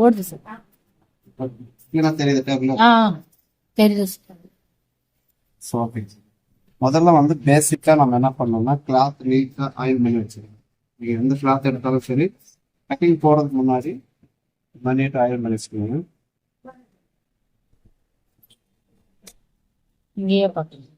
ஓடுது சார். தெரியுது டேபிள். தெரியுது சார். ஓகே. முதல்ல வந்து பேசிக்கா நம்ம என்ன பண்ணோம்னா கிளாத் நீட்டா அயன் பண்ணி வச்சுக்கணும். நீங்க எந்த கிளாத் எடுத்தாலும் சரி கட்டிங் போறதுக்கு முன்னாடி நீட்டா அயன் பண்ணி வச்சுக்கோங்க. இங்கேயே பார்க்கணும்.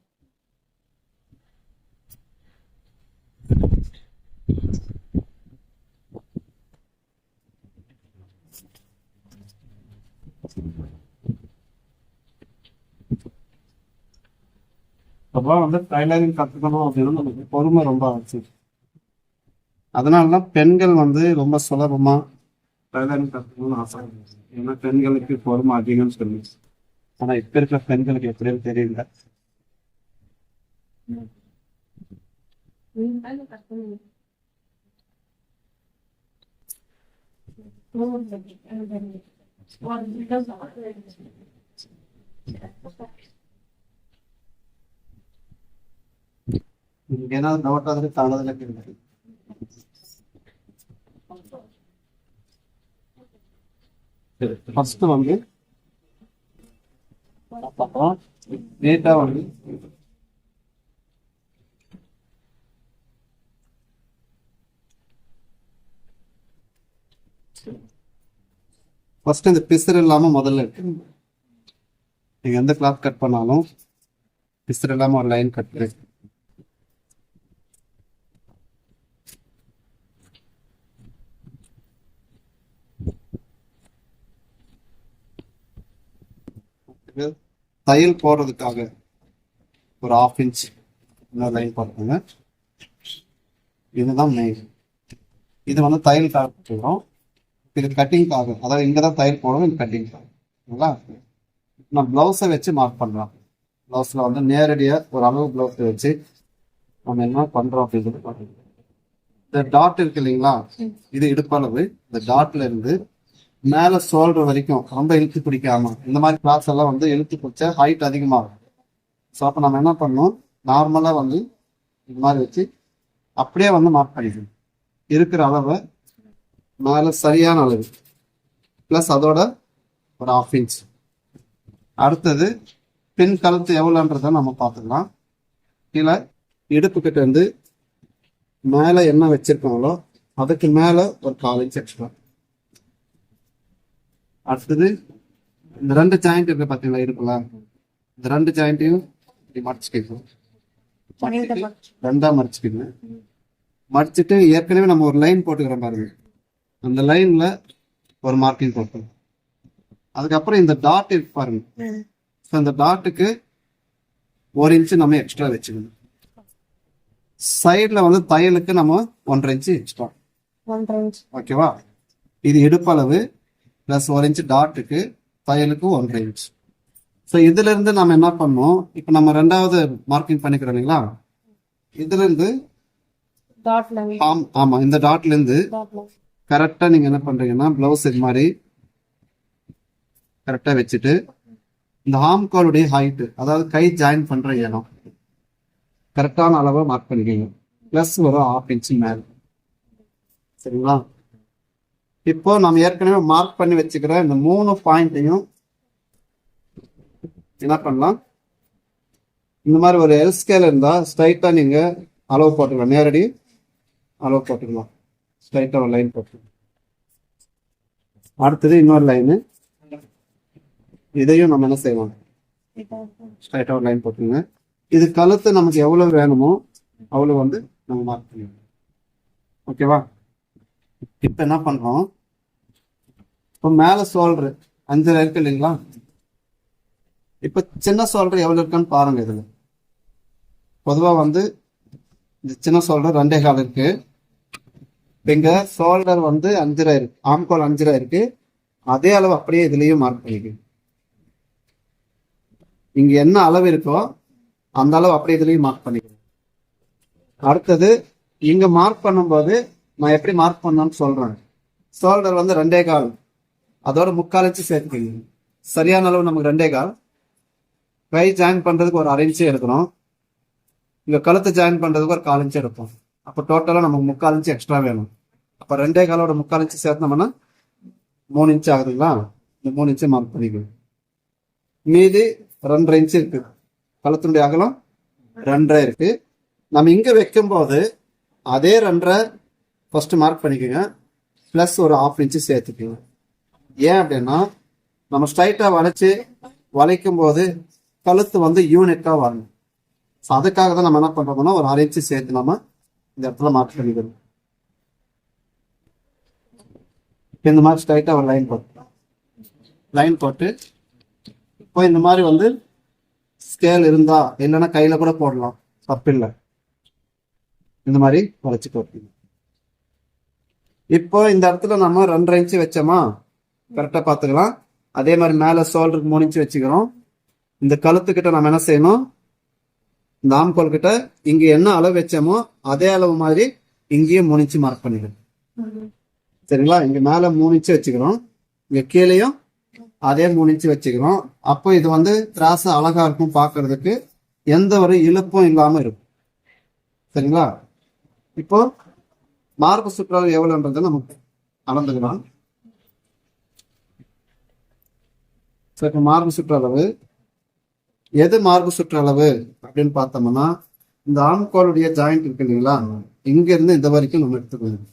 அப்புறம் வந்து டைலரிங் கற்றுக்கணும் அப்படின்னா நமக்கு பொறுமை ரொம்ப அவசியம். அதனாலதான் பெண்கள் வந்து ரொம்ப சுலபமா டைலரிங் கற்றுக்கணும்னு ஆசை. ஏன்னா பெண்களுக்கு பொறுமை அதிகம்னு சொல்லி. ஆனா இப்ப இருக்கிற பெண்களுக்கு எப்படின்னு தெரியல. ಏನಾದ್ರು ಡೌಟ್ ಆದ್ರೆ ತಾಳದಲ್ಲೇ ಕೇಳಿ. ஃபர்ஸ்ட் வந்து டேட்டா வந்து ஃபர்ஸ்ட் இந்த பிசர் இல்லாம முதல்ல இருக்கு. நீங்க எந்த கிளாத் கட் பண்ணாலும் பிசர் இல்லாம ஒரு லைன் கட் பண்ணு. தையல் போடுறதுக்காக ஒரு 1/2 இன்ச் லைன் போடுறாங்க. இதுதான் மெயின். இது வந்து தையலுக்காக போடுறோம். இது கட்டிங்காக, அதாவது இங்கதான் தையல் போடுறோம், இது கட்டிங்காக. நான் பிளவுஸை வச்சு மார்க் பண்றேன். பிளவுஸ்ல வந்து நேரடியா ஒரு அளவு பிளவுஸ் வச்சு நம்ம என்ன பண்றோம் அப்படின்னு சொல்லி இந்த டாட் இருக்கு இல்லைங்களா, இது இடுப்பளவு. இந்த டாட்ல இருந்து மேல ஷோல்டர் வரைக்கும் ரொம்ப இழுத்து பிடிக்காம, இந்த மாதிரி கிளாஸ் எல்லாம் வந்து இழுத்து பிடிச்சா ஹைட் அதிகமாகும். ஸோ அப்போ நம்ம என்ன பண்ணணும், நார்மலா வந்து இந்த மாதிரி வச்சு அப்படியே வந்து மார்க் பண்ணிக்கணும். இருக்கிற அளவை மேல சரியான அளவு பிளஸ் அதோட ஒரு 1/2 இன்ச். அடுத்தது பின் கழுத்து எவ்வளோன்றதை நம்ம பார்த்துக்கலாம். கீழே இடுப்பு கிட்ட இருந்து மேல என்ன வச்சிருக்காங்களோ அதுக்கு மேல ஒரு 1/4 இன்ச் எக்ஸ்ட்ரா. அடுத்தது இந்த 2 ஜாயிண்ட் இருக்கு பாத்தீங்களா, இருக்குல்ல, இந்த 2 ஜாயிண்ட்டையும் இப்படி மடிச்சுக்கணும். ரெண்டா மடிச்சுக்கணும். மடிச்சுட்டு ஏற்கனவே நம்ம ஒரு லைன் போட்டுக்கிற பாருங்க, அந்த லைன்ல ஒரு மார்க்கிங் போட்டோம். அதுக்கப்புறம் இந்த டாட் இருக்கு பாருங்க, இந்த டாட்டுக்கு 1 இன்ச்சு நம்ம எக்ஸ்ட்ரா வச்சுக்கணும். சைட்ல வந்து தையலுக்கு நம்ம 1.5 இன்ச்சு எக்ஸ்ட்ரா. ஓகேவா? இது இடுப்பளவு பிளஸ் 1 இன்ச் டாட்டுக்கு, தையலுக்கு 1.5 இன்ச். ஸோ இதுல இருந்து நம்ம என்ன பண்ணோம், இப்ப நம்ம 2வது மார்க்கிங் பண்ணிக்கிறோம் இல்லைங்களா, இதுல இருந்து ஆமா இந்த டாட்ல இருந்து கரெக்டா நீங்க என்ன பண்றீங்கன்னா பிளவுஸ் இது மாதிரி கரெக்டா வச்சுட்டு இந்த ஆர்ம் காலுடைய ஹைட், அதாவது கை ஜாயின் பண்ற இடம் கரெக்டான அளவை மார்க் பண்ணிக்கோங்க. பிளஸ் ஒரு 1/2 இன்ச் மேல. சரிங்களா? இப்போ நம்ம ஏற்கனவே மார்க் பண்ணி வச்சுக்கிற இந்த 3 பாயிண்ட்டையும் என்ன பண்ணலாம், இந்த மாதிரி ஒரு எல் ஸ்கேல் இருந்தா ஸ்ட்ரைட்டா நீங்க அளவு போட்டுக்கலாம். நேரடி அளவு போட்டுக்கலாம். ஸ்ட்ரைட்டா ஒரு லைன் போட்டுக்கலாம். அடுத்தது இன்னொரு லைனு, இதையும் நம்ம என்ன செய்வோம், ஸ்ட்ரைட்டா ஒரு லைன் போட்டுங்க. இது கழுத்து நமக்கு எவ்வளவு வேணுமோ அவ்வளவு வந்து நம்ம மார்க் பண்ணிடுவோம். ஓகேவா? இப்ப என்ன பண்றோம், இப்போ மேல ஷோல்டர் 5 இருக்கு இல்லைங்களா, இப்ப சின்ன ஷோல்டர் எவ்வளவு இருக்குன்னு பாருங்க. இதுல பொதுவா வந்து இந்த சின்ன ஷோல்டர் 2.25 இருக்கு. இங்க ஷோல்டர் வந்து 5.5 இருக்கு, ஆம்கோல் 5.5 இருக்கு. அதே அளவு அப்படியே இதுலயும் மார்க் பண்ணிக்கு. இங்க என்ன அளவு இருக்கோ அந்த அளவு அப்படியே இதுலயும் மார்க் பண்ணிக்கணும். அடுத்தது இங்க மார்க் பண்ணும்போது நான் எப்படி மார்க் பண்ணணும்னு சொல்றேன். ஷோல்டர் வந்து 2.25, அதோட 3/4 இன்ச்சு சேர்த்துக்கணும். சரியான அளவு நமக்கு 2.25. கை ஜாயின் பண்றதுக்கு ஒரு 1/2 இன்ச்சு எடுக்கணும். இங்க கழுத்து ஜாயின் பண்றதுக்கு ஒரு 1/4 இன்ச்சு எடுப்போம். அப்போ டோட்டலா நமக்கு 3/4 இன்ச்சு எக்ஸ்ட்ரா வேணும். அப்ப 2.25 3/4 இன்ச்சு சேர்த்தோம்னா 3 இன்ச் ஆகுதுங்களா, இந்த 3 இன்ச்சை மார்க் பண்ணிக்கணும். மீதி 2.5 இன்ச் இருக்கு, கழுத்தினுடைய அகலம் 2.5 இருக்கு. நம்ம இங்க வைக்கும்போது அதே 2.5 ஃபர்ஸ்ட் மார்க் பண்ணிக்கோங்க, பிளஸ் ஒரு 1/2 இன்ச்சு சேர்த்துக்கோங்க. ஏன் அப்படின்னா நம்ம ஸ்ட்ரைட்டா வளைக்கும் போது கழுத்து வந்து யூனிட்டா வரணும். ஸோ அதுக்காக தான் நம்ம என்ன பண்றோம்னா ஒரு 1/2 இன்ச்சு சேர்த்து நம்ம இந்த இடத்துல மார்க் பண்ணிக்கணும். இந்த மாதிரி ஸ்ட்ரைட்டா ஒரு லைன் போட்டு இப்போ இந்த மாதிரி வந்து ஸ்கேல் இருந்தா இல்லைன்னா கையில கூட போடலாம், தப்பில்லை. இந்த மாதிரி வளைச்சு போட்டுக்கணும். இப்போ இந்த இடத்துல நம்ம 2.5 இன்ச்சு வச்சோமா, கரெக்டா பாத்துக்கலாம். அதே மாதிரி மேல ஷோல்டருக்கு 3 இன்ச்சு வச்சுக்கிறோம். இந்த கழுத்துக்கிட்ட நம்ம என்ன செய்யணும், இந்த ஆம்கோல் கிட்ட இங்க என்ன அளவு வச்சோமோ அதே அளவு மாதிரி இங்கேயும் 3 இன்ச்சு மார்க் பண்ணிக்கணும். சரிங்களா, இங்க மேல 3 இன்ச்சு வச்சுக்கிறோம், இங்க கீழேயும் அதே 3 இன்ச்சு வச்சுக்கிறோம். அப்போ இது வந்து கிராஸ் அழகா இருக்கும் பாக்குறதுக்கு, எந்த ஒரு இழுப்பும் இல்லாம இருக்கும். சரிங்களா, இப்போ மார்பு சுற்றளவு எவ்வளவுன்றதை நமக்கு அளந்துக்கலாம். இப்போ மார்பு சுற்றளவு எது மார்பு சுற்றளவு அப்படின்னு பார்த்தோம்னா இந்த ஆம்கோலுடைய ஜாயிண்ட் இருக்கு இல்லைங்களா, இங்க இருந்து இந்த வரைக்கும் நம்ம எடுத்துக்கணும்.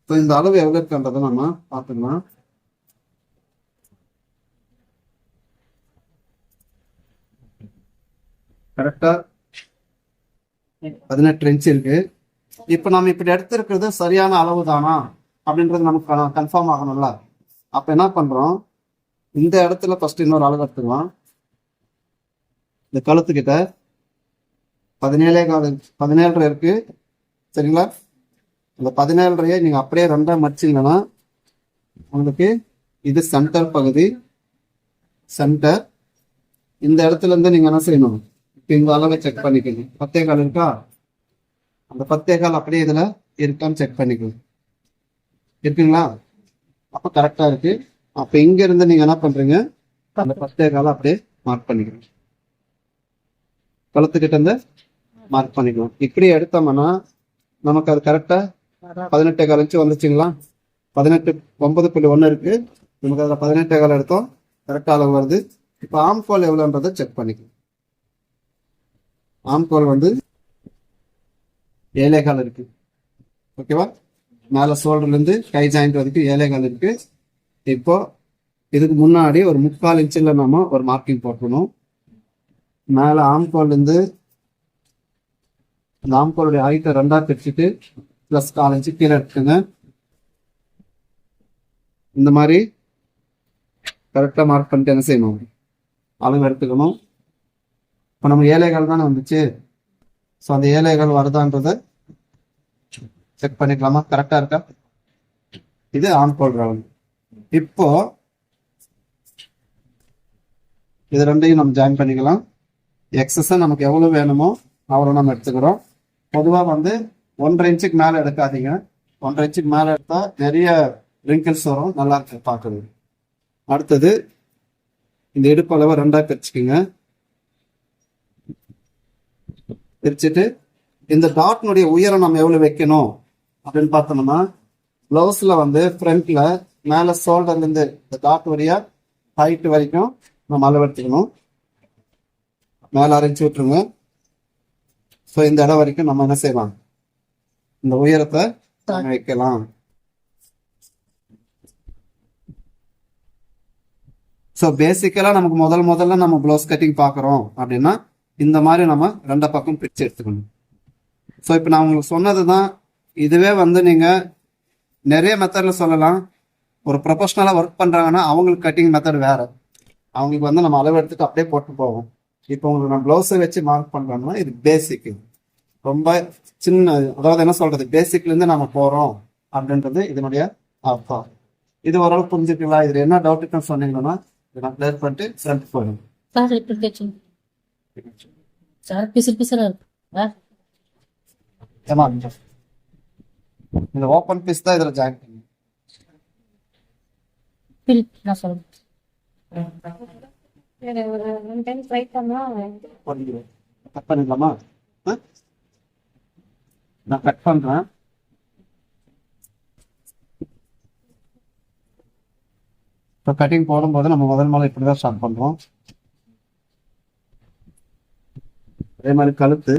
இப்போ இந்த அளவு எவ்வளவு இருக்குன்றதை நம்ம பார்த்துக்கலாம். கரெக்டா 18 இன்ச் இருக்கு. இப்ப நம்ம இப்படி எடுத்திருக்கிறது சரியான அளவு தானா அப்படின்றது நமக்கு கன்ஃபார்ம் ஆகணும்ல. அப்ப என்ன பண்றோம், இந்த இடத்துல ஃபர்ஸ்ட் இன்னொரு அளவு எடுத்துக்கலாம். இந்த கழுத்துக்கிட்ட 17.5 இருக்கு. சரிங்களா, இந்த 17.5 நீங்க அப்படியே 2ஆ மடிச்சீங்கன்னா உங்களுக்கு இது சென்டர் பகுதி, சென்டர். இந்த இடத்துல இருந்து நீங்க என்ன செய்யணும், இந்த அளவை செக் பண்ணிக்கணும். 10.25 இருக்கா, அந்த 10.25 அப்படியே இதுல இருக்கான்னு செக் பண்ணிக்கணும். இருக்குங்களா, அப்ப கரெக்டா இருக்கு. அப்ப இங்க இருந்து நீங்க என்ன பண்றீங்க, அந்த 10.25 அப்படியே மார்க் பண்ணிக்கணும். கழுத்துக்கிட்ட இருந்து மார்க் பண்ணிக்கணும். இப்படி எடுத்தோம்னா நமக்கு அது கரெக்டா 18.25 இன்ச்சு வந்துச்சுங்களா. 9.1 இருக்கு, நமக்கு அதுல 18.25 எடுத்தோம், கரெக்டா அளவு வருது. இப்ப ஆம்கோல் எவ்வளவுன்றதை செக் பண்ணிக்கணும். ஆம்கோல் வந்து 7.25 இருக்கு. ஓகேவா, மேல ஷோல்டர்ல இருந்து கை ஜாயிண்ட் வரைக்கும் 7.25 இருக்கு. இப்போ இதுக்கு முன்னாடி ஒரு 3/4 இன்ச்சுல நம்ம ஒரு மார்க்கிங் போட்டுக்கணும். மேல ஆம்கோல் இருந்து இந்த ஆம்கோலுடைய ஹைட்டை 2ஆ பிரிச்சுட்டு பிளஸ் 1/4 இன்ச்சு கீழே எடுத்துக்கோங்க. இந்த மாதிரி கரெக்டா மார்க் பண்ணிட்டு என்ன செய்யணும், அளவு எடுத்துக்கணும். இப்போ நம்ம 7.25 தானே வந்துச்சு. ஸோ அந்த 7.25 வருதான்றத செக் பண்ணிக்கலாமா, கரெக்டா இருக்கா. இது ஆம்கோல் ரவுண்ட். இப்போ இது ரெண்டையும் நம்ம ஜாயின் பண்ணிக்கலாம். எக்ஸஸா நமக்கு எவ்வளவு வேணுமோ அவ்வளவு நம்ம எடுத்துக்கிறோம். பொதுவா வந்து 1.5 இன்ச்சுக்கு மேல எடுக்காதீங்க. 1.5 இன்ச்சுக்கு மேல எடுத்தா நிறைய ரிங்கிள்ஸ் வரும், நல்லா இருக்கு பார்க்குறது. அடுத்தது இந்த இடுப்பு அளவை 2ஆ பிரிச்சுக்குங்க. பிரிச்சுட்டு இந்த டாட்னுடைய உயரம் நம்ம எவ்வளவு வைக்கணும் அப்படின்னு பார்த்தோம்னா, பிளவுஸ்ல வந்து ஃப்ரண்ட்ல மேல ஷோல்டர்ல இருந்து இந்த டாட் வழியா ஹைட் வரைக்கும் நம்ம அளவு எடுத்துக்கணும். மேல அரைச்சு விட்டுருங்க. ஸோ இந்த இடம் வரைக்கும் நம்ம என்ன செய்யலாம், இந்த உயரத்தை வைக்கலாம். ஸோ பேசிக்கலா நமக்கு முதல்ல நம்ம ப்ளவுஸ் கட்டிங் பார்க்குறோம் அப்படின்னா இந்த மாதிரி நம்ம 2 பக்கம் பிரிச்சு எடுத்துக்கணும். ஸோ இப்போ நான் உங்களுக்கு சொன்னது தான். இதுவே வந்து நீங்க நிறைய மெத்தட்ல சொல்லலாம். ஒரு ப்ரொஃபஷனலா ஒர்க் பண்றாங்கன்னா அவங்களுக்கு கட்டிங் மெத்தட் வேற, அவங்களுக்கு வந்து நம்ம அளவு எடுத்துட்டு அப்படியே போட்டு போவோம். இப்போ உங்களுக்கு நான் ப்ளவுஸை வச்சு மார்க் பண்றோம்னா இது பேசிக், ரொம்ப சின்ன, அதாவது என்ன சொல்றது, பேசிக்ல இருந்து நம்ம போறோம் அப்படின்றது இதனுடைய அர்த்தம். இது ஓரளவு புரிஞ்சுக்கலாம். இதுல என்ன டவுட் சொன்னீங்கன்னா இதை நான் கிளியர் பண்ணிட்டு ஃப்ரண்ட் போயிடும். சார் இப்படி தைச்சு சார் பிசுறு இருக்கு. ஏமா இந்த ஓப்பன் பீஸ் தான் இதுல ஜாயின் பண்ணி நான் சொல்றேன். கட் பண்ணிடலாமா, நான் கட் பண்றேன். இப்போ கட்டிங் போடும்போது நம்ம முதல் இப்படி தான் ஸ்டார்ட் பண்ணுறோம். அதே மாதிரி கழுத்து,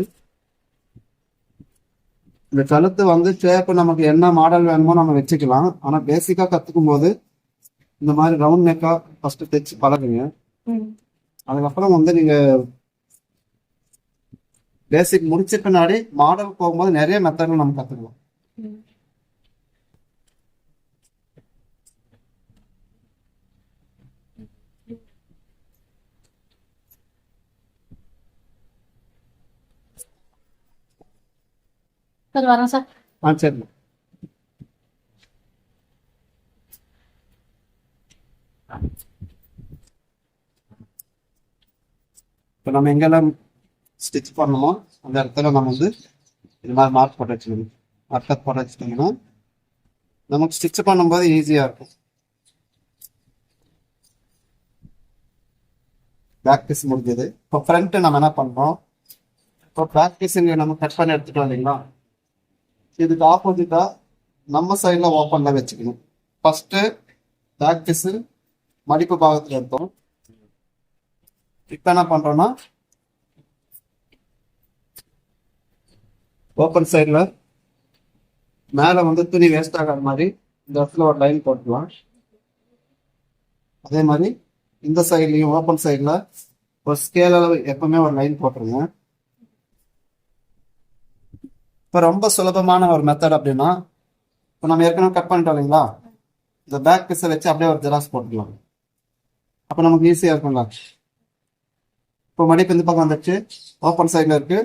இந்த கழுத்து வந்து ஷேப்பு நமக்கு என்ன மாடல் வேணுமோ நம்ம வச்சுக்கலாம். ஆனால் பேசிக்காக கற்றுக்கும் போது இந்த மாதிரி ரவுண்ட் நெக்கா ஃபர்ஸ்ட் தைச்சு பழகுங்க. அதுக்கப்புறம் வந்து நீங்க பேசிக் முடிச்ச பின்னாடி மாடல் போகும்போது நிறைய மெத்தட்கள் நம்ம கத்துக்கலாம். சார் வரேன் சார். சரி. இப்போ நம்ம எங்கெல்லாம் ஸ்டிச் பண்ணணுமோ அந்த இடத்துல நம்ம வந்து இது மாதிரி மார்க் போட்டு வச்சுக்கணும். மார்க்கர் போட்டு வச்சுட்டோம்னா நமக்கு ஸ்டிச் பண்ணும்போது ஈஸியாக இருக்கும். பேக் பீஸ் முடிஞ்சது. இப்போ ஃப்ரண்ட்டு நம்ம என்ன பண்ணுறோம், இப்போ பேக் பீஸ் இங்கே நம்ம கட் பண்ணி எடுத்துட்டோம் இல்லைங்களா, இதுக்கு ஆப்போசிட்டாக நம்ம சைடில் ஓப்பனில் வச்சுக்கணும். ஃபஸ்ட்டு பேக் பீஸு மடிப்பு பாகத்தில் எடுத்தோம். இப்போ என்ன பண்ணுறோன்னா ஓப்பன் சைடில் மேலே வந்து துணி வேஸ்ட் ஆகாத மாதிரி இந்த இடத்துல ஒரு லைன் போட்டுக்கலாம். அதே மாதிரி இந்த சைட்லையும் ஓப்பன் சைடில் ஒரு ஸ்கேல் அளவு எப்பவுமே ஒரு லைன் போட்டுருங்க. இப்போ ரொம்ப சுலபமான ஒரு மெத்தட் அப்படின்னா, இப்போ நம்ம ஏற்கனவே கட் பண்ணிட்டோம் இல்லைங்களா, இந்த பேக் பீஸை வச்சு அப்படியே ஒரு ஜெராக்ஸ் போட்டுக்கலாம். அப்போ நமக்கு ஈஸியாக இருக்குங்களா. இப்போ மடிப்பு இந்த பக்கம் வந்துடுச்சு, ஓப்பன் சைடில் இருக்கு.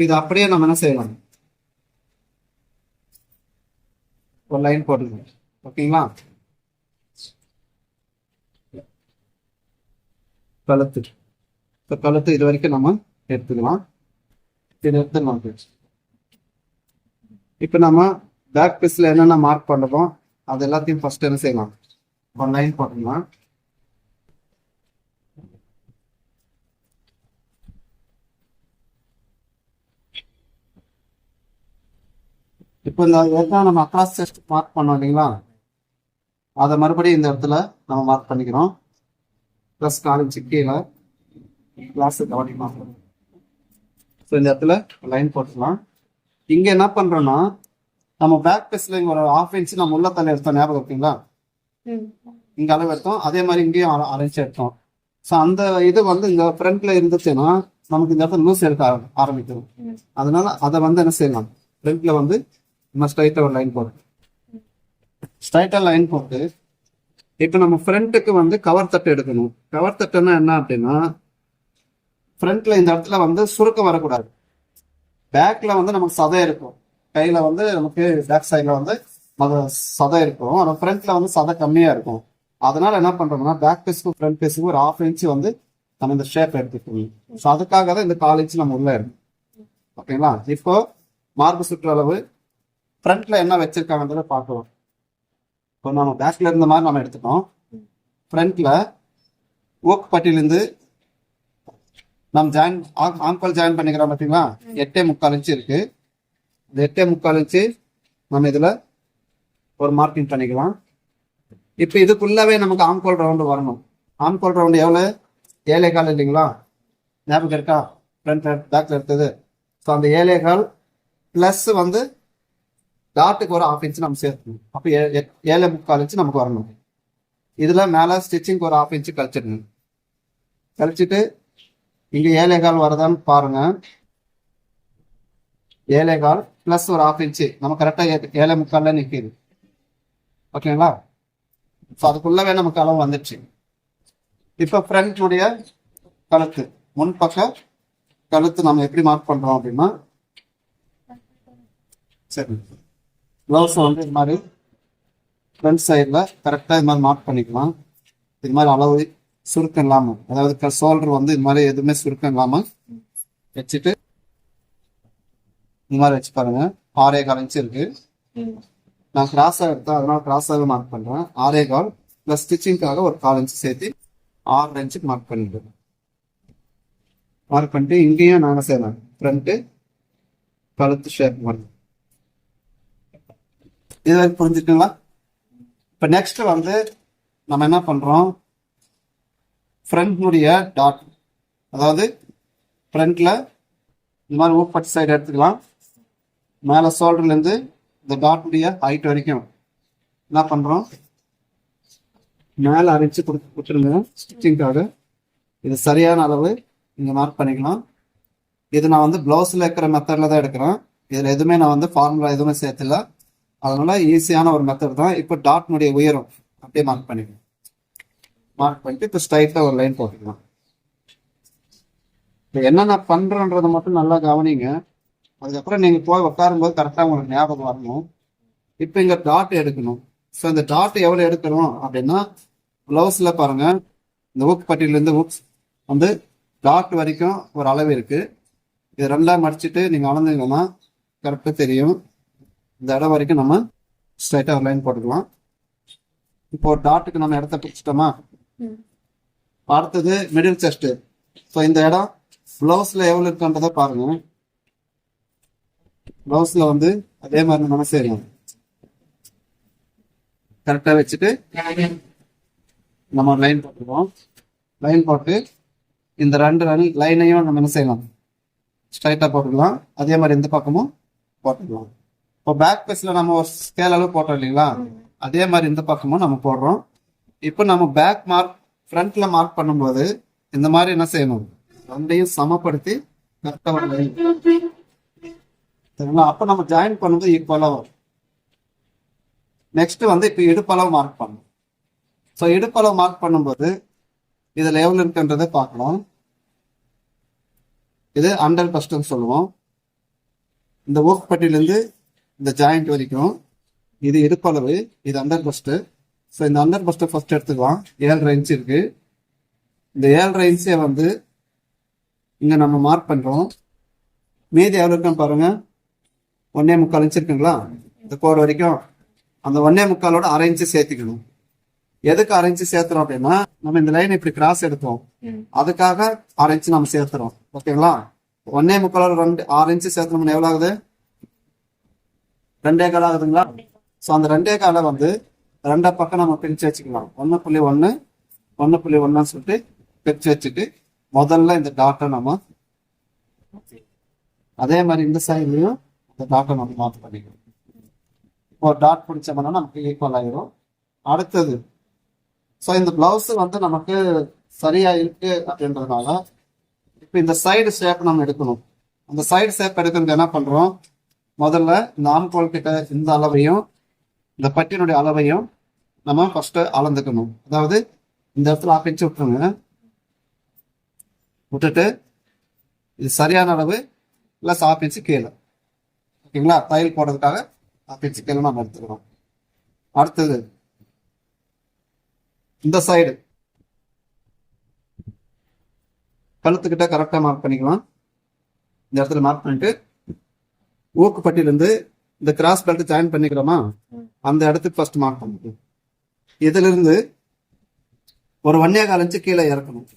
இது அப்படியே நம்ம என்ன செய்யலாம், ஒரு லைன் போட்டுக்கலாம். ஓகேங்களா. கழுத்து, இப்போ கழுத்து இது வரைக்கும் நம்ம எடுத்துக்கலாம். இது எடுத்துக்கலாம். இப்போ நம்ம பேக் பீஸில் என்னென்ன மார்க் பண்ணுறோம் அது எல்லாத்தையும் ஃபர்ஸ்ட் என்ன செய்யலாம், ஒரு லைன் போட்டுக்கலாம். இப்போ இந்த ஏற்கனவே நம்ம அக்ராஸ் செஸ்ட் மார்க் பண்ணோம் இல்லைங்களா, அதை மறுபடியும் இந்த இடத்துல நம்ம மார்க் பண்ணிக்கிறோம். ப்ளஸ் 4 இன்ச்சு கீழே கிளாஸு கவனிக்கலாம். ஸோ இந்த இடத்துல லைன் போட்டுக்கலாம். இங்கே என்ன பண்ணுறோன்னா, நம்ம பேக் பீஸில் இங்கே ஒரு 1/2 இன்ச்சு நம்ம உள்ள தலை எடுத்தோம், ஞாபகம் இருக்குங்களா, இங்கே அளவு எடுத்தோம். அதே மாதிரி இங்கேயும் 1/2 இன்ச்சு எடுத்தோம். ஸோ அந்த இது வந்து இந்த ஃப்ரண்ட்ல இருந்துச்சுன்னா நமக்கு இந்த இடத்துல லூஸ் எடுக்க ஆரம்பிக்கும். அதனால அதை வந்து என்ன செய்யலாம், ஃப்ரண்ட்ல வந்து நம்ம ஸ்ட்ரைட்டாக ஒரு லைன் போட்டு ஸ்ட்ரைட்டாக லைன் போட்டு இப்போ நம்ம ஃப்ரண்ட்டுக்கு வந்து கவர் தட்டு எடுக்கணும். கவர் தட்டுன்னா என்ன அப்படின்னா, ஃப்ரண்ட்ல இந்த இடத்துல வந்து சுருக்கம் வரக்கூடாது. பேக்ல வந்து நமக்கு சதை இருக்கும், கையில வந்து நமக்கு பேக் சைட்ல வந்து சதை இருக்கும். ஆனால் ஃப்ரண்ட்ல வந்து சதை கம்மியா இருக்கும். அதனால என்ன பண்றோம்னா, பேக் பீஸுக்கும் ஃப்ரண்ட் பீஸுக்கும் ஒரு 1/2 இன்ச்சு வந்து நம்ம இந்த ஷேப் எடுத்துக்கணும். ஸோ அதுக்காக தான் இந்த 4 இன்ச்சு நம்ம உள்ள இருக்கும். ஓகேங்களா. இப்போ மார்பு சுற்றளவு ஃப்ரண்ட்ல என்ன வச்சிருக்காங்கன்றத பார்க்கலாம். இப்போ நம்ம பேக்ல இருந்த மாதிரி நம்ம எடுத்துட்டோம். ஃப்ரண்ட்ல ஓக் பட்டியிலிருந்து நம்ம ஜாயின் ஆங்கோல் ஜாயின் பண்ணிக்கிறோம் பார்த்தீங்களா, 8.75 இன்ச்சு இருக்கு. இந்த 8.75 இன்ச்சு நம்ம இதுல ஒரு மார்க்கிங் பண்ணிக்கலாம். இப்போ இதுக்குள்ளவே நமக்கு ஆம்கோல் ரவுண்டு வரணும். ஆம்கோல் ரவுண்டு எவ்வளோ, 7.25 இல்லைங்களா, ஞாபகம் இருக்கா, ஃப்ரண்ட் பேக்ல எடுத்தது. ஸோ அந்த 7.25 பிளஸ் வந்து டாட்டுக்கு ஒரு 1/2 இன்ச்சு நம்ம சேர்க்கணும். அப்போ 7.25 இன்ச்சு நமக்கு வரணும். இதுல மேலே ஸ்டிச்சிங்க்கு ஒரு 1/2 இன்ச்சு கழிச்சிடணும். கழிச்சிட்டு இங்க 7.25 வரதான்னு பாருங்க. 7.25 பிளஸ் ஒரு 1/2 இன்ச்சு நம்ம கரெக்டா 7.25 நிற்கிது. ஓகேங்களா. ஸோ அதுக்குள்ளவே நமக்கு அளவு வந்துடுச்சு. இப்போ ஃப்ரண்ட்னுடைய கழுத்து, முன்பக்க கழுத்து நம்ம எப்படி மார்க் பண்றோம் அப்படின்னா, சரி க்ளவுஸ் வந்து இது மாதிரி ஃப்ரண்ட் சைடில் கரெக்டாக இது மாதிரி மார்க் பண்ணிக்கலாம். இது மாதிரி அளவு சுருக்கம் இல்லாமல், அதாவது ஷோல்டர் வந்து இது மாதிரி எதுவுமே சுருக்கம் இல்லாமல் வச்சுட்டு இந்த மாதிரி வச்சு பாருங்க. 6.25 இன்ச்சு இருக்கு. நான் கிராஸாக எடுத்தேன், அதனால கிராஸாக மார்க் பண்ணுறேன். 6.25 ப்ளஸ் ஸ்டிச்சிங்காக ஒரு 4 இன்ச்சு சேர்த்து 6 இன்ச்சுக்கு மார்க் பண்ணிட்டு இங்கேயும் நாங்கள் செய்யலாம் ஃப்ரண்ட்டு கழுத்து ஷேப் மாதிரி. இது வரைக்கும் புரிஞ்சுட்டுங்களா. இப்போ நெக்ஸ்ட் வந்து நம்ம என்ன பண்றோம், ஃப்ரண்ட்னுடைய டாட், அதாவது ஃப்ரண்ட்ல இந்த மாதிரி ஊப்பட்டி சைடு எடுத்துக்கலாம். மேலே ஷோல்டர்லேருந்து இந்த டாட்டுடைய ஹைட் வரைக்கும் என்ன பண்ணுறோம், மேலே அரைச்சி கொடுத்துருங்க ஸ்டிச்சிங்காக. இது சரியான அளவு நீங்கள் மார்க் பண்ணிக்கலாம். இது நான் வந்து ப்ளவுஸில் இருக்கிற மெத்தடில் தான் எடுக்கிறேன். இதில் எதுவுமே நான் வந்து ஃபார்முலா எதுவுமே சேர்த்துல. அதனால ஈஸியான ஒரு மெத்தட் தான். இப்போ டாட்னுடைய உயரம் அப்படியே மார்க் பண்ணிக்கலாம். மார்க் பண்ணிட்டு இப்போ ஸ்ட்ரைட்டாக ஒரு லைன் போட்டுக்கலாம். இப்போ என்ன நான் பண்ணுறேன்றதை மட்டும் நல்லா கவனிங்க. அதுக்கப்புறம் நீங்கள் போய் உட்காரும்போது கரெக்டாக உங்களுக்கு ஞாபகம் வரணும். இப்போ இங்கே டாட் எடுக்கணும். ஸோ இந்த டாட் எவ்வளோ எடுக்கணும் அப்படின்னா, ப்ளவுஸில் பாருங்க, இந்த ஊக் பட்டியிலேருந்து ஊக்ஸ் வந்து டாட் வரைக்கும் ஒரு அளவு இருக்கு. இது ரெண்டாக மடிச்சுட்டு நீங்கள் அளந்தீங்கன்னா கரெக்டாக தெரியும். இந்த இடம் வரைக்கும் நம்ம ஸ்ட்ரைட்டாக ஒரு லைன் போட்டுக்கலாம். இப்போ ஒரு டாட்டுக்கு நம்ம இடத்த பிடிச்சிட்டோமா, அடுத்தது மிடில் செஸ்ட். ஸோ இந்த இடம் ப்ளவுஸில் எவ்வளோ இருக்குன்றதை பாருங்க. ப்ளவுஸில் வந்து அதே மாதிரி நம்ம செய்யலாம். கரெக்டாக வச்சுட்டு நம்ம ஒரு லைன் போட்டுருவோம். லைன் போட்டு இந்த ரெண்டு லைனையும் நம்ம என்ன செய்யலாம், ஸ்ட்ரைட்டாக போட்டுக்கலாம். அதே மாதிரி இந்த பக்கமும் போட்டுக்கலாம். இப்போ பேக் பீஸில் நம்ம ஒரு ஸ்கேல் அளவு போட்டோம் இல்லைங்களா, அதே மாதிரி இந்த பக்கமும் நம்ம போடுறோம். இப்போ நம்ம பேக் மார்க் ஃப்ரண்ட்ல மார்க் பண்ணும்போது இந்த மாதிரி என்ன செய்யணும், ரெண்டையும் சமப்படுத்தி கரெக்டாக ஒரு லைன் சரிங்களா. அப்போ நம்ம ஜாயின் பண்ணும்போது ஈக்குவலாக வரும். நெக்ஸ்ட் வந்து இப்போ இடுப்பளவு மார்க் பண்ணணும். ஸோ இடுப்பளவு மார்க் பண்ணும்போது இதில் எவ்வளோ இருக்குன்றதை பார்க்கலாம். இது அண்டர் பஸ்ட்னு சொல்லுவோம். இந்த ஒர்க் பட்டியிலேருந்து இந்த ஜாயிண்ட் வரைக்கும் இது இடுப்பளவு, இது அண்டர் பஸ்ட். ஸோ இந்த அண்டர் பஸ்ட்டை ஃபர்ஸ்ட் எடுத்துக்கலாம். 7.5 இன்ச் இருக்கு. இந்த 7.5 இன்ச்சை வந்து இங்கே நம்ம மார்க் பண்ணுறோம். மீதி எவ்வளோ இருக்குன்னு பாருங்க, 1.25 இன்ச் இருக்குங்களா. இந்த கோடு வரைக்கும் அந்த 1.25 அரை இன்ச்சு சேர்த்துக்கணும். எதுக்கு அரை இன்ச்சு சேர்த்துறோம் அப்படின்னா, நம்ம இந்த லைன் இப்படி கிராஸ் எடுத்தோம், அதுக்காக அரை இன்ச்சு நம்ம சேர்த்துறோம். ஓகேங்களா. 1.25 6 இன்ச்சு சேர்த்தோம்னா எவ்வளவு ஆகுது, 2.25 ஆகுதுங்களா. ஸோ அந்த 2.25 வந்து ரெண்டா பக்கம் நம்ம பிரிச்சு வச்சுக்கலாம். 1.1 1.1 சொல்லிட்டு பிரிச்சு வச்சுட்டு முதல்ல இந்த டாட்டை நம்ம அதே மாதிரி இந்த சைட்லயும் இந்த டாட்டை நம்ம மாற்ற பண்ணிக்கலாம். இப்போ டாட் பிடிச்சோம்னா நமக்கு ஈக்குவல் ஆயிரும். அடுத்தது ஸோ இந்த பிளவுஸ் வந்து நமக்கு சரியா இருக்கு அப்படின்றதுனால இப்போ இந்த சைடு ஷேப் நம்ம எடுக்கணும். அந்த சைடு ஷேப் எடுக்கிறது என்ன பண்றோம், முதல்ல இந்த ஆம்கோல் கிட்ட இந்த அளவையும் இந்த பட்டியினுடைய அளவையும் நம்ம ஃபர்ஸ்ட் அளந்துக்கணும். அதாவது இந்த இடத்துல ஆப்பிச்சு விட்டுருங்க. விட்டுட்டு இது சரியான அளவு பிளஸ் ஆப்பிச்சு கீழே. ஓகேங்களா. தையல் போடுறதுக்காக ஆப்பிச்சு கீழே நம்ம எடுத்துக்கிறோம். அடுத்தது இந்த சைடு கழுத்துக்கிட்ட கரெக்டா மார்க் பண்ணிக்கலாம். இந்த இடத்துல மார்க் பண்ணிட்டு ஊக்கு பட்டியிலிருந்து இந்த கிராஸ் பெல்ட் ஜாயின் பண்ணிக்கிறோமா, அந்த இடத்துக்கு ஃபர்ஸ்ட் மார்க் பண்ணிக்கலாம். இதுல இருந்து ஒரு 1.25 இன்ச்சு கீழே இறக்கணும்.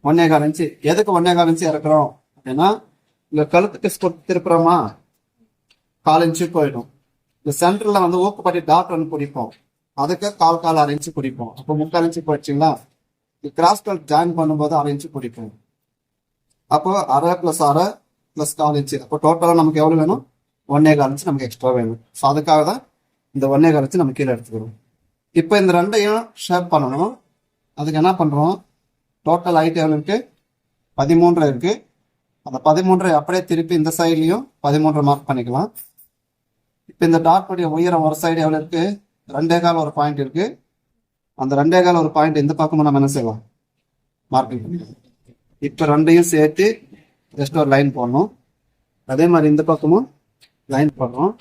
1.25 இன்ச்சு. எதுக்கு 1.25 இன்ச்சு இறக்குறோம் அப்படின்னா, இந்த கழுத்துக்கு திருப்புறோமா 1/4 இன்ச்சு போயிடும். இந்த சென்டர்ல வந்து ஊக்குப்பட்டி டாட் ஒன்று பிடிப்போம், அதுக்கு 1/4 அரை இன்ச்சு பிடிப்போம். அப்போ 3/4 இன்ச்சு போயிடுச்சுங்களா. கிராஸ் பெல்ட் ஜாயின் பண்ணும்போது அரை இன்ச்சு பிடிப்போம். அப்போ அரை பிளஸ் 1/4 இன்ச்சு. அப்போ டோட்டலா நமக்கு எவ்வளவு வேணும், 1.25 இன்ச்சு நமக்கு எக்ஸ்ட்ரா வேணும். ஸோ அதுக்காக தான் இந்த 1.25 இன்ச்சு நம்ம கீழே எடுத்துக்கிறோம். இப்போ இந்த ரெண்டையும் ஷேப் பண்ணணும். அதுக்கு என்ன பண்றோம், டோட்டல் ஹைட் எவ்வளவு இருக்கு, 13 இருக்கு. அந்த 13 அப்படியே திருப்பி இந்த சைட்லயும் 13 மார்க் பண்ணிக்கலாம். இப்போ இந்த டாட் உடைய உயரம் ஒரு சைடு எவ்வளவு இருக்கு, 2.25 ஒரு பாயிண்ட் இருக்கு. அந்த 2.25 ஒரு பாயிண்ட் இந்த பக்கமும் நம்ம என்ன செய்யலாம், மார்க்கிங் பண்ணிக்கலாம். இப்போ ரெண்டையும் சேர்த்து ஜஸ்ட் ஒரு லைன் போடணும். அதே மாதிரி இந்த பக்கமும் லைன் போடுறோம்.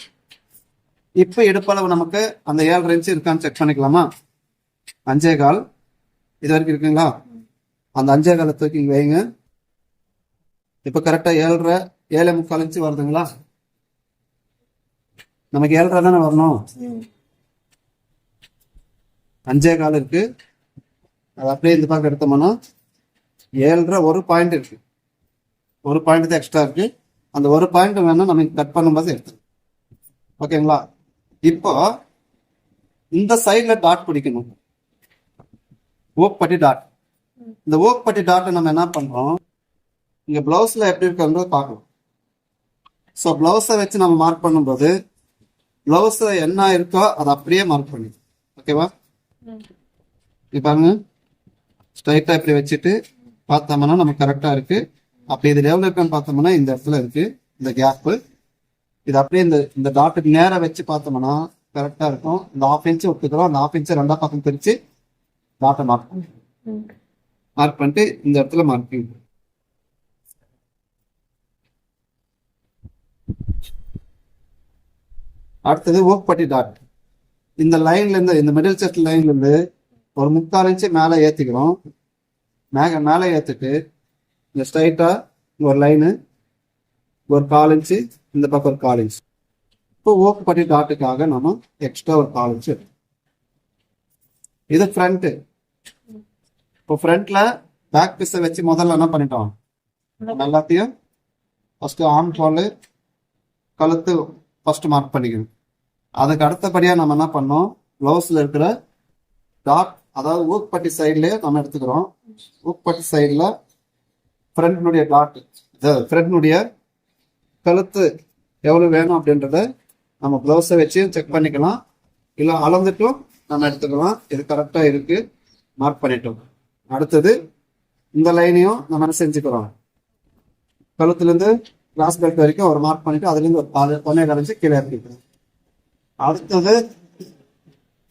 இப்போ இடுப்பளவு நமக்கு அந்த 7.5 இன்ச்சு இருக்கான்னு செக் பண்ணிக்கலாமா. 5.25 இது வரைக்கும் இருக்குங்களா. அந்த 5.25 தூக்கி வைங்க. இப்போ கரெக்டா 7.75 இன்ச்சு வருதுங்களா. நமக்கு 7.5 தானே வரணும். 5.25 இருக்கு. அது அப்படியே இந்த பக்கம் எடுத்தோம்னா 7.5 ஒரு பாயிண்ட் இருக்கு. ஒரு பாயிண்ட் தான் எக்ஸ்ட்ரா இருக்கு. அந்த ஒரு பாயிண்ட் வேணா நம்ம கட் பண்ணும்போது எடுத்து. ஓகேங்களா. இப்போ இந்த சைடுல டாட் பிடிக்கணும், ஓக் பட்டி டாட். இந்த ஓக் பட்டி டாட்டை நம்ம என்ன பண்றோம், இங்க பிளவுஸ்ல எப்படி இருக்கிறது பார்க்கணும். ஸோ பிளவுஸை வச்சு நம்ம மார்க் பண்ணும்போது பிளவுஸ் என்ன இருக்கோ அதை அப்படியே மார்க் பண்ணி, ஓகேவா? இப்போ பாருங்க, ஸ்ட்ரைட்டா இப்படி வச்சுட்டு பார்த்தோம்னா நமக்கு கரெக்டா இருக்கு. அப்படி இது லெவல் இருக்குன்னு பார்த்தோம்னா இந்த இடத்துல இருக்கு இந்த கேப்பு. இது அப்படியே இந்த இந்த டாட்டுக்கு நேரம் வச்சு பார்த்தோம்னா கரெக்டா இருக்கும். இந்த 1/2 இன்ச் விட்டுக்கிறோம், அந்த 1/2 இன்ச்சை 2ஆ பக்கம் பிரிச்சு டாட்டை மார்க் பண்ணிட்டு இந்த இடத்துல மார்க்கிங். அடுத்தது ஓக்பட்டி டாட். இந்த லைன்ல இருந்து, இந்த மிடில் செஸ்ட் லைன்ல இருந்து ஒரு 3/4 இன்ச்சு மேலே ஏத்திக்கிறோம். மேலே ஏத்திட்டு இந்த ஸ்ட்ரைட்டா ஒரு லைனு ஒரு 1/4 இன்ச்சு, இந்த பக்கம் ஒரு 1/4 இன்ச். இப்போ ஓக்பட்டி டாட்டுக்காக நம்ம எக்ஸ்ட்ரா ஒரு 1/4 இன்ச்சு. இது ஃப்ரண்ட். இப்போ ஃப்ரண்ட்ல பேக் பீஸை வச்சு முதல்ல என்ன பண்ணிட்டோம், எல்லாத்தையும் ஃபர்ஸ்ட் ஆர்ம் ஹோல், கழுத்து ஃபர்ஸ்ட் மார்க் பண்ணிக்கணும். அதுக்கு அடுத்தபடியா நம்ம என்ன பண்ணோம், பிளவுஸ்ல இருக்கிற டாட், அதாவது ஊக்பட்டி சைட்லயே நம்ம எடுத்துக்கிறோம். ஊக்பட்டி சைட்ல ஃப்ரண்ட்னுடைய டாட், ஃப்ரண்ட்னுடைய கழுத்து எவ்வளவு வேணும் அப்படின்றத நம்ம பிளவுஸை வச்சு செக் பண்ணிக்கலாம், இல்லை அளந்துட்டும் நம்ம எடுத்துக்கலாம். இது கரெக்டா இருக்கு, மார்க் பண்ணிட்டோம். அடுத்தது இந்த லைனையும் நம்ம என்ன செஞ்சுக்கிறோம், கழுத்துல இருந்து கிராஸ் பெல்ட் வரைக்கும் ஒரு மார்க் பண்ணிட்டு அதுல இருந்து ஒரு 1.25 இன்ச்சு கீழே இறக்கிக்கிறோம். அடுத்தது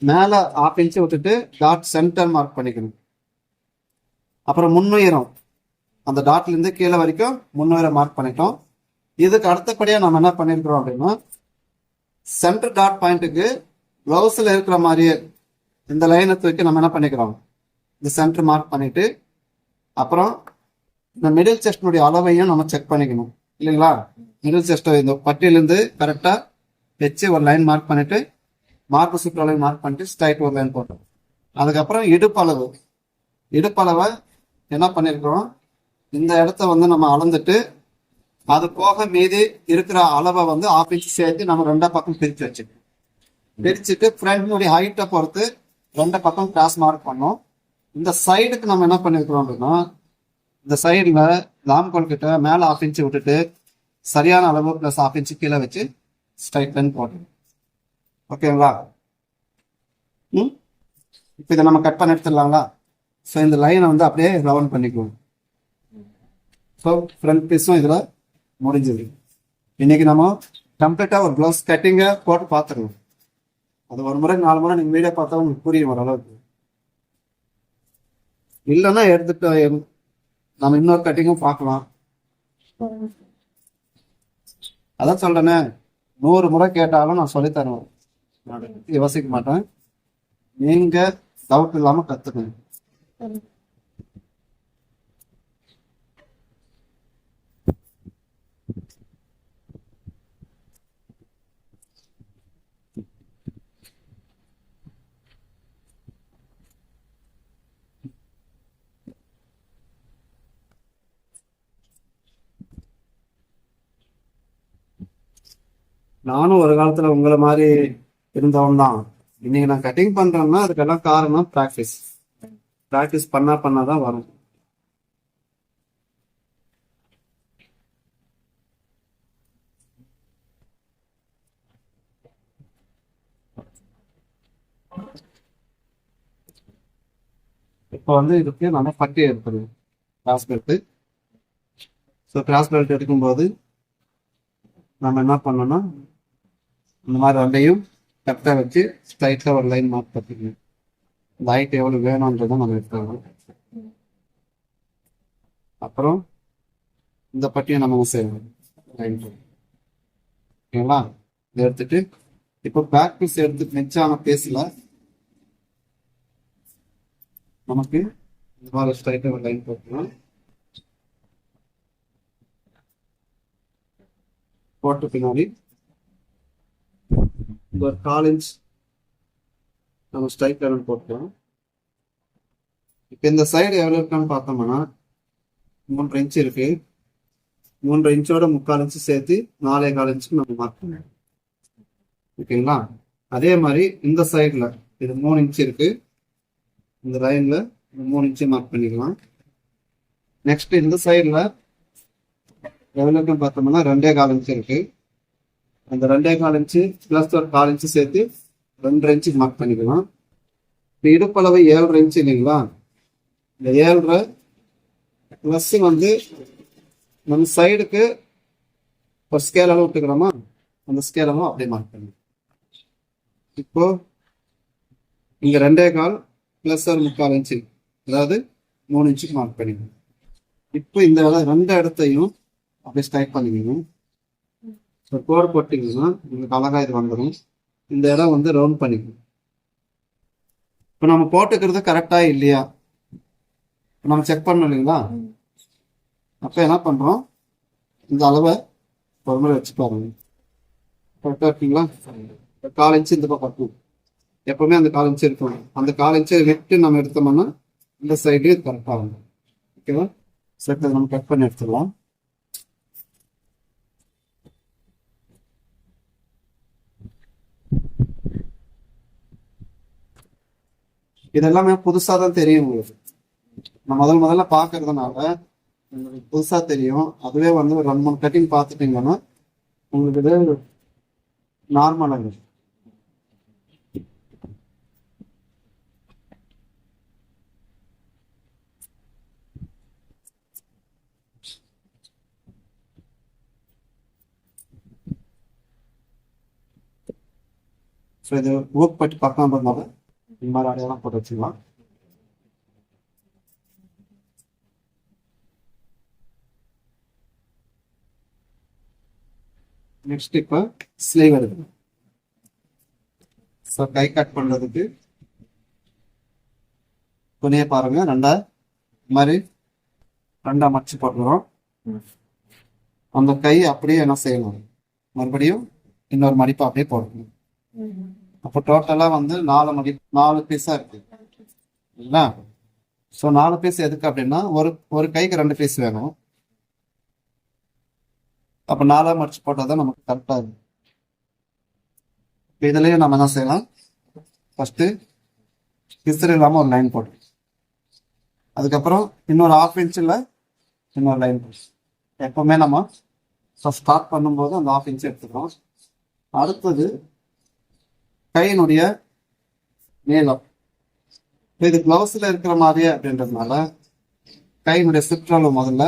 மேல 1/2 இன்ச்சு விட்டுட்டு டாட் சென்டர் மார்க் பண்ணிக்கணும். அப்புறம் முன்னுயரம், அந்த டாட்ல இருந்து கீழே வரைக்கும் முன்னுயரம் மார்க் பண்ணிட்டோம். இதுக்கு அடுத்தபடியா நம்ம என்ன பண்ணிருக்கிறோம் அப்படின்னா, சென்டர் டாட் பாயிண்ட்டுக்கு பிளவுஸ்ல இருக்கிற மாதிரியே இந்த லைனை தூக்கி நம்ம என்ன பண்ணிக்கிறோம், இந்த சென்டர் மார்க் பண்ணிட்டு அப்புறம் இந்த மிடில் செஸ்டினுடைய அளவையும் நம்ம செக் பண்ணிக்கணும் இல்லைங்களா. மிடில் செஸ்ட் இந்த பட்டியிலிருந்து கரெக்டா வச்சு ஒரு லைன் மார்க் பண்ணிட்டு மார்பு சுற்றளவு மார்க் பண்ணிட்டு ஸ்ட்ரைட் ஒரு லைன் போட்டோம். அதுக்கப்புறம் இடுப்பளவை என்ன பண்ணிருக்கிறோம், இந்த இடத்த வந்து நம்ம அளந்துட்டு அது போக மீதி இருக்கிற அளவை வந்து 1/2 இன்ச் சேர்த்து நம்ம 2 பக்கம் பிரிச்சுட்டு ஃப்ரண்ட்னுடைய ஹைட்டை பொறுத்து 2 பக்கம் கிராஸ் மார்க் பண்ணோம். இந்த சைடுக்கு நம்ம என்ன பண்ணிருக்கிறோம் அப்படின்னா, இந்த சைடுல லாம்கோல் கிட்ட மேல 1/2 இன்ச் விட்டுட்டு சரியான அளவு பிளஸ் 1/2 இன்ச் கீழே வச்சு ஸ்ட்ரைட் லைன் போட்டோம். ஓகேங்களா? இப்போ இதை நம்ம கட் பண்ணி எடுத்துடலாங்களா? ஸோ இந்த லைனை வந்து அப்படியே ரவுண்ட் பண்ணிக்குவோம். ஸோ ஃப்ரண்ட் பீஸும் இதில் முடிஞ்சது. இன்னைக்கு நம்ம கம்ப்ளீட்டாக ஒரு ப்ளவுஸ் கட்டிங்கை போட்டு பார்த்துருவோம். அது ஒரு முறை 4 முறை நீங்கள் வீடியோ பார்த்தா உங்களுக்கு புரியும் ஓரளவுக்கு. இல்லைன்னா எடுத்துட்டு நம்ம இன்னொரு கட்டிங்கும் பார்க்கலாம். அதான் சொல்றேனே, 100 முறை கேட்டாலும் நான் சொல்லி தருவேன், யோசிக்க மாட்டேன். நீங்க டவுட் இல்லாம கத்துக்கணும். நானும் ஒரு காலத்துல உங்களை மாதிரி இருந்தவன் தான். இன்னைக்கு நான் கட்டிங் பண்றேன்னா அதுக்கெல்லாம் காரணம் ப்ராக்டிஸ் பண்ணாதான் வரும். இப்போ வந்து இதுக்கு நம்ம பட்டி எடுக்கணும், cross belt. So cross belt எடுக்கும்போது நம்ம என்ன பண்ணோம்னா, இந்த மாதிரி 2ஐயும் கரெக்டாக வச்சு ஸ்ட்ரைட்டாக ஒரு லைன் மார்க் பண்ணிக்கணும். இந்த ஹைட் எவ்வளோ வேணும்ன்றதை நம்ம எடுத்துக்கணும். அப்புறம் இந்த பட்டியை நம்ம செய்யணும் லைன். ஓகேங்களா? இதை எடுத்துட்டு இப்போ பேக் பீஸ் எடுத்து மிச்சான பேஸில் நமக்கு இந்த மாதிரி ஸ்ட்ரைட்டாக ஒரு லைன் போட்டுக்கலாம். போட்ட பின்னாடி இந்த ஒரு 1/4 இன்ச் நம்ம ஸ்ட்ரைட் லைன் போட்டுக்கலாம். இப்போ இந்த சைடு எவ்வளோ இருக்கான்னு பார்த்தோம்னா 3.5 இன்ச் இருக்கு. 3.5 இன்ச்சோட 3/4 இன்ச்சு சேர்த்து 4.25 இன்ச்சுக்கு நம்ம மார்க் பண்ணணும். ஓகேங்களா? அதே மாதிரி இந்த சைடில் இது 3 இன்ச் இருக்கு. இந்த லைன்ல 3 இன்ச் மார்க் பண்ணிக்கலாம். நெக்ஸ்ட் இந்த சைடுல எவ்வளோக்கு பார்த்தோம்னா 2.25 இன்ச் இருக்கு. அந்த 2.25 இன்ச்சு பிளஸ் ஒரு 1/4 இன்ச்சு சேர்த்து 2.5 இன்ச்சுக்கு மார்க் பண்ணிக்கலாம். இப்போ இடுப்பளவு 7.5 இன்ச்சு இல்லைங்களா? இந்த 7.5 பிளஸ் வந்து நம்ம சைடுக்கு ஒரு ஸ்கேல் அளவு விட்டுக்கிறோமா, அந்த ஸ்கேல் அளவு அப்படியே மார்க் பண்ணி இப்போ இங்க 2.25 பிளஸ் ஒரு 3/4 இன்ச்சு, அதாவது 3 இன்ச்சுக்கு மார்க் பண்ணிக்கணும். இப்போ இந்த ரெண்டு இடத்தையும் அப்படியே ஸ்ட்ரைக் பண்ணிக்கணும். கோடு போட்டிங்கன்னா உங்களுக்கு அழகா இது வந்துடும். இந்த இடம் வந்து ரவுண்ட் பண்ணிக்கணும். இப்போ நம்ம போட்டுக்கிறது கரெக்டா இல்லையா நம்ம செக் பண்ணணும் இல்லைங்களா? அப்போ என்ன பண்றோம், இந்த அளவை ஒரு முறை வச்சு பாருங்க. கரெக்டா இருக்குங்களா? 1/4 இன்ச்சு இந்த பக்கம் இருக்கும். எப்பவுமே அந்த 1/4 இன்ச்சு இருக்கும். அந்த 1/4 இன்ச்சை விட்டு நம்ம எடுத்தோம்னா இந்த சைடு கரெக்டா இருக்கும். ஓகேவா? சரி, நம்ம கட் பண்ணி எடுத்துடலாம். இதெல்லாமே புதுசா தான் தெரியும் உங்களுக்கு. நான் முதல்ல பாக்குறதுனால உங்களுக்கு புதுசா தெரியும். அதுவே வந்து ஒரு 2-3 கட்டிங் பார்த்துட்டீங்கன்னா உங்களுக்கு இது நார்மலாக. ஸோ இது ஒர்க் பட்டி பார்க்காம இருந்தாலும் இந்த மாதிரி அடையாளம் போட்டு வச்சுக்கலாம். நெக்ஸ்ட் இப்போ ஸ்லீவ் எடுக்கணும். ஸோ கை கட் பண்ணுறதுக்கு துணியை பாருங்க, ரெண்டா மாதிரி ரெண்டா மடிச்சு போட்டுக்கிறோம். அந்த கை அப்படியே என்ன செய்யணும், மறுபடியும் இன்னொரு மடிப்பு அப்படியே போடணும். அப்போ டோட்டலா வந்து 4 பீஸா இருக்கு இல்லைங்களா? ஸோ 4 பீஸ் எதுக்கு அப்படின்னா ஒரு கைக்கு 2 பீஸ் வேணும். அப்போ 4 மடிச்சு போட்டாதான் நமக்கு கரெக்டா இருக்கும். இதுலயும் நம்ம என்ன செய்யலாம், ஃபர்ஸ்ட் கிஸ்தர் இல்லாம ஒரு லைன் போட்டு, அதுக்கப்புறம் இன்னொரு 1/2 இன்ச்சில் இன்னொரு லைன் போட்டு. எப்பவுமே நம்ம ஸ்டார்ட் பண்ணும்போது அந்த 1/2 இன்ச் எடுத்துக்கிறோம். அடுத்தது கையினுடைய நீளம். இது பிளவுஸ்ல இருக்கிற மாதிரியே அப்படின்றதுனால கையினுடைய சுற்றளவு முதல்ல,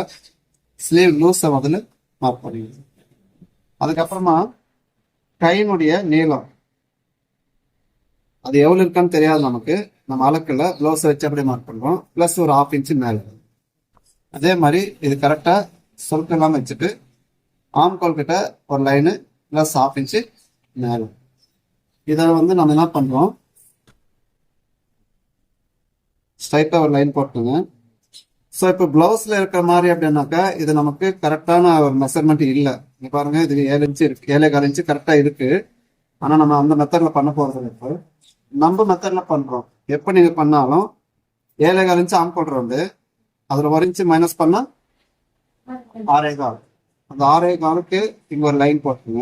ஸ்லீவ் லூஸை முதல்ல மார்க் பண்ணிக்கணும். அதுக்கப்புறமா கையினுடைய நீளம் அது எவ்வளவு இருக்கான்னு தெரியாது நமக்கு, நம்ம அளக்குல பிளவுஸை வச்சு அப்படியே மார்க் பண்றோம். பிளஸ் ஒரு 1/2 இன்ச்சு மேல. அதே மாதிரி இது கரெக்டா சொற்கெல்லாம் வச்சுட்டு ஆம்கோல் கிட்ட ஒரு லைனு பிளஸ் 1/2 இன்ச்சு மேல. இதை வந்து நம்ம என்ன பண்றோம், ஸ்ட்ரைட்டா ஒரு லைன் போட்டுங்க. ஸோ இப்போ பிளவுஸ்ல இருக்கிற மாதிரி அப்படின்னாக்கா இது நமக்கு கரெக்டான ஒரு மெஷர்மெண்ட் இல்லை. இங்க பாருங்க, இது 7 இன்ச்சு இருக்கு, 7.25 இன்ச்சு கரெக்டா இருக்கு. ஆனா நம்ம அந்த மெத்தட்ல பண்ண போறது இப்போ நம்ம மெத்தட்ல பண்றோம். எப்ப நீங்க பண்ணாலும் 7.25 இன்ச்சு ஆம்கோல் வந்து அதுல 1 இன்ச்சு மைனஸ் பண்ணா 6.25. அந்த 6.25க்கு இங்க ஒரு லைன் போட்டுங்க.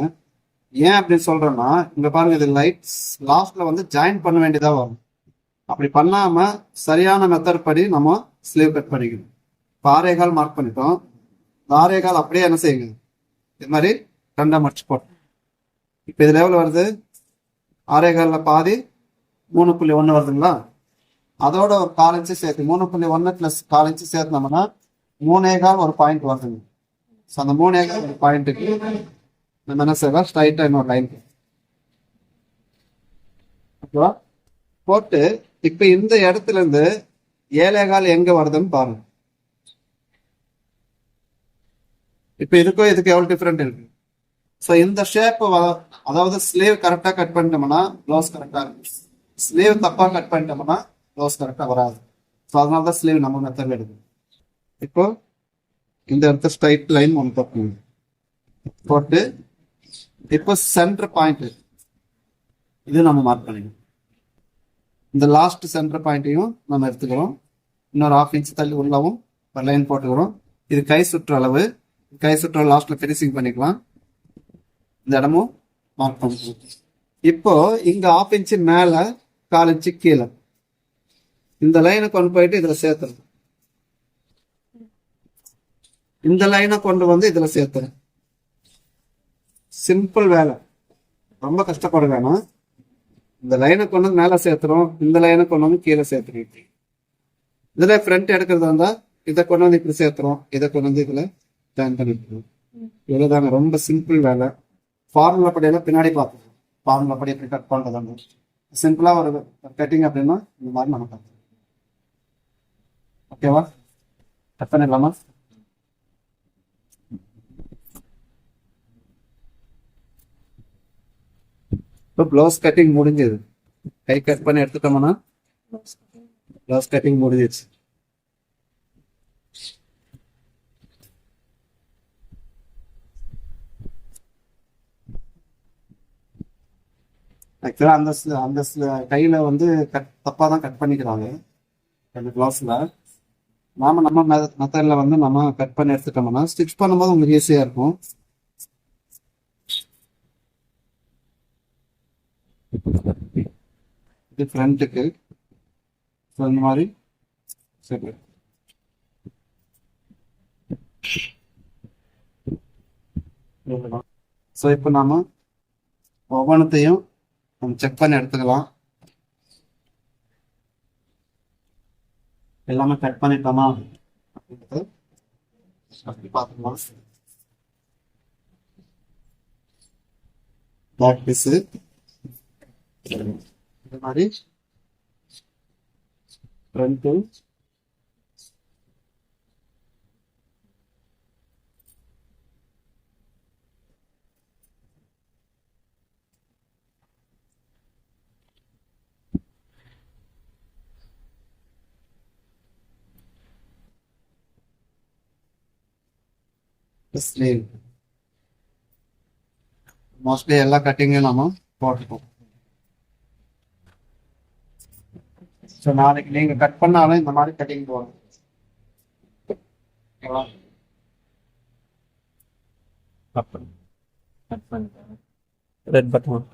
ஏன் அப்படின்னு சொல்றேன்னா, இங்க பாருங்க, இது லைட்ஸ் லாஸ்ட்ல வந்து ஜாயின் பண்ண வேண்டியதா வரும். அப்படி பண்ணாம சரியான மெத்தட் படி நம்ம ஸ்லீவ் கட் பண்ணிக்கணும். இப்போ 6.25 மார்க் பண்ணிட்டோம். இந்த 6.25 அப்படியே என்ன செய்யுங்க, இது மாதிரி 2 மடிச்சு போட்டோம். இப்போ இதுல எவ்வளவு வருது, 6.25ல பாதி 3.1 வருதுங்களா? அதோட ஒரு 1/4 இன்ச்சு சேர்த்து 3.1 பிளஸ் 1/4 இன்ச்சு சேர்த்தோம்னா 3.25 ஒரு பாயிண்ட் வருதுங்க. ஸோ அந்த 3.25 ஒரு பாயிண்ட்டுக்கு நம்ம என்ன செய்யலாம், ஸ்ட்ரைட்டா இன்னொரு லைன் ஓகேவா போட்டு, இப்ப இந்த இடத்துல இருந்து 7.25 எங்க வருதுன்னு பாருங்க. இப்ப இதுக்கும் இதுக்கு எவ்வளவு டிஃபரெண்ட் இருக்கு. ஸோ இந்த ஷேப், அதாவது ஸ்லீவ் கரெக்டா கட் பண்ணிட்டோம்னா ப்ளவுஸ் கரெக்டா இருக்கு. ஸ்லீவ் தப்பா கட் பண்ணிட்டோம்னா ப்ளவுஸ் கரெக்டா வராது. ஸோ அதனாலதான் ஸ்லீவ் நம்ம மெத்தட் எடுக்கணும். இப்போ இந்த இடத்த ஸ்ட்ரைட் லைன் ஒன்று போட்டு, இப்போ சென்டர் பாயிண்ட் இது நம்ம மார்க் பண்ணிக்கணும். இந்த லாஸ்ட் சென்டர் பாயிண்ட்டையும் நம்ம எடுத்துக்கிறோம். இன்னொரு 1/2 இன்ச் தள்ளி உள்ளவும் ஒரு லைன் போட்டுக்கிறோம். இது கை சுற்றளவு. கை சுற்றளவு லாஸ்ட்ல ஃபினிஷிங் பண்ணிக்கலாம். இந்த இடமும் மார்க் பண்ணிக்கலாம். இப்போ இங்க 1/2 இன்ச் மேல 1/4 இன்ச்சு கீழே இந்த லைனை கொண்டு போயிட்டு இதுல சேர்த்துறேன். இந்த லைனை கொண்டு வந்து இதுல சேர்த்துறேன். சிம்பிள் வேலை, ரொம்ப கஷ்டப்பட வேணாம். இந்த லைனை கொண்டு வந்து மேல சேர்த்துறோம், இந்த லைனை கொண்டு வந்து கீழே சேர்த்துறோம். இதுல ஃப்ரண்ட் எடுக்கிறதா இருந்தா இதை கொண்டு வந்து இப்படி சேர்த்துறோம், இதை கொண்டு வந்து இதுல ஜாயின் பண்ணிக்கிறோம். இவ்வளவுதாங்க, ரொம்ப சிம்பிள் வேலை. ஃபார்முலா படியெல்லாம் பின்னாடி பார்த்துக்கோம். ஃபார்முலா படி எப்படி கட் பண்றதாங்க, சிம்பிளா ஒரு கட்டிங் அப்படின்னா இந்த மாதிரி நம்ம கட். ஓகேவா, கட் பண்ணிடலாமா? இப்போ ப்ளவுஸ் கட்டிங் முடிஞ்சது. கை கட் பண்ணி எடுத்துட்டோம்னா ப்ளவுஸ் கட்டிங் முடிஞ்சிச்சு. ஆக்சுவலா அந்த கையில வந்து தப்பா தான் கட் பண்ணிக்கிறாங்க அந்த ப்ளவுஸ்ல. நம்ம மெத்தட்ல வந்து நம்ம கட் பண்ணி எடுத்துட்டோம்னா ஸ்டிச் பண்ணும்போது உங்களுக்கு ஈஸியா இருக்கும். இது ஃப்ரண்ட்டுக்கு இந்த மாதிரி சரி. ஸோ இப்போ நாம ஒவ்வொன்றத்தையும் நம்ம செக் பண்ணி எடுத்துக்கலாம். எல்லாமே கட் பண்ணிட்டோமா அப்படின்றது அப்படி பார்த்துக்கலாம். பேக் பீஸு இந்த மாதிரி, ஃப்ரண்ட்டு, ஸ்லீவ். மோஸ்ட்லி எல்லா கட்டிங்கையும் நம்ம போட்டுப்போம். ஸோ நாளைக்கு நீங்க கட் பண்ணாலும் இந்த மாதிரி கட்டிங் போகணும். ஓகேவா? கட் பண்ணி ரெட் பட்டன்